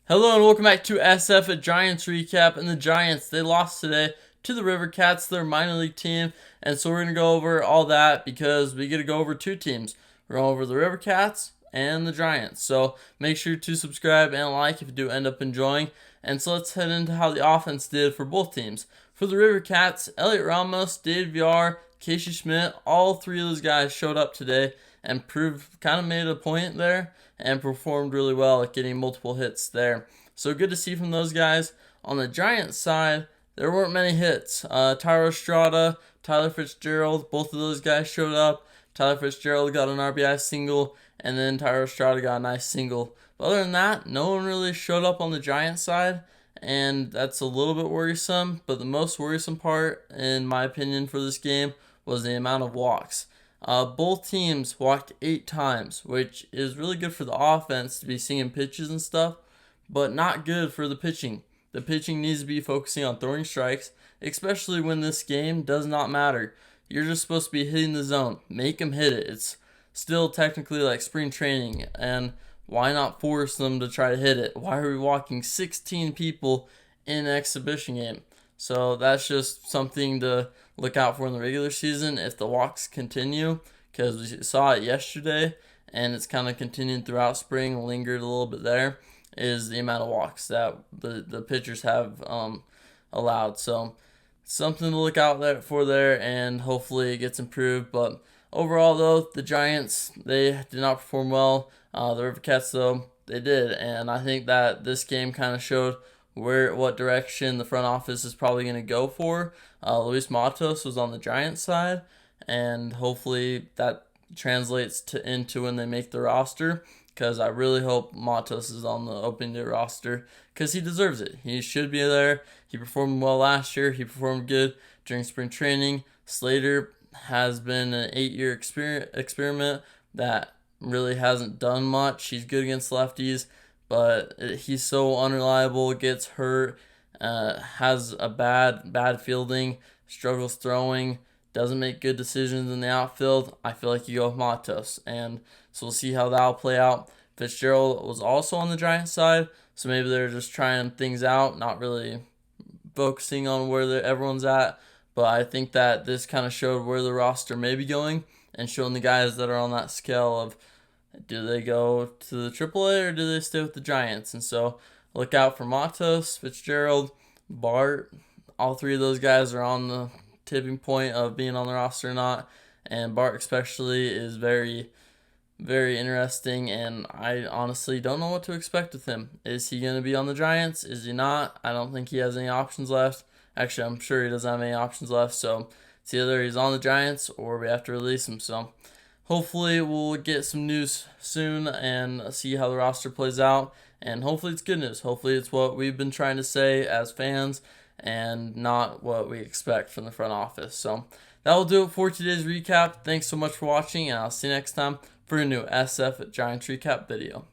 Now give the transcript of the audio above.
Hello and welcome back to SF at Giants recap. And the Giants, they lost today to the River Cats, their minor league team. And so we're going to go over all that because we get to go over two teams. We're going over the River Cats and the Giants. So make sure to subscribe and like if you do end up enjoying. And so let's head into how the offense did for both teams. For the River Cats, Elliot Ramos, David Villar, Casey Schmidt, all three of those guys showed up today and made a point there and performed really well at getting multiple hits there. So good to see from those guys. On the Giants side, there weren't many hits. Tyler Estrada, Tyler Fitzgerald, both of those guys showed up. Tyler Fitzgerald got an RBI single, and then Tyler Estrada got a nice single. But other than that, no one really showed up on the Giants side, and that's a little bit worrisome. But the most worrisome part, in my opinion, for this game was the amount of walks. Both teams walked 8 times, which is really good for the offense to be seeing pitches and stuff, but not good for the pitching. The pitching needs to be focusing on throwing strikes, especially when this game does not matter. You're just supposed to be hitting the zone. Make them hit it. It's still technically like spring training, and why not force them to try to hit it? Why are we walking 16 people in an exhibition game? So that's just something to look out for in the regular season if the walks continue, because we saw it yesterday and it's kind of continued throughout spring, lingered a little bit there, is the amount of walks that the pitchers have allowed. So something to look out for there, and hopefully it gets improved. But overall, though, the Giants, they did not perform well. The River Cats, though, they did, and I think that this game kind of showed what direction the front office is probably going to go for. Luis Matos was on the Giants side, and hopefully that translates into when they make the roster, because I really hope Matos is on the opening day roster because he deserves it. He should be there. He performed well last year. He performed good during spring training. Slater has been an 8-year experiment that really hasn't done much. He's good against lefties, but he's so unreliable, gets hurt, has a bad fielding, struggles throwing, doesn't make good decisions in the outfield. I feel like you go with Matos, and so we'll see how that'll play out. Fitzgerald was also on the Giants side, so maybe they're just trying things out, not really focusing on where everyone's at. But I think that this kind of showed where the roster may be going, and showing the guys that are on that scale of, do they go to the AAA or do they stay with the Giants? And so look out for Matos, Fitzgerald, Bart. All three of those guys are on the tipping point of being on the roster or not. And Bart especially is very, very interesting, and I honestly don't know what to expect with him. Is he going to be on the Giants? Is he not? I don't think he has any options left. Actually, I'm sure he doesn't have any options left. So it's either he's on the Giants or we have to release him. So hopefully we'll get some news soon and see how the roster plays out. And hopefully it's good news. Hopefully it's what we've been trying to say as fans and not what we expect from the front office. So that will do it for today's recap. Thanks so much for watching, and I'll see you next time for a new SF Giants recap video.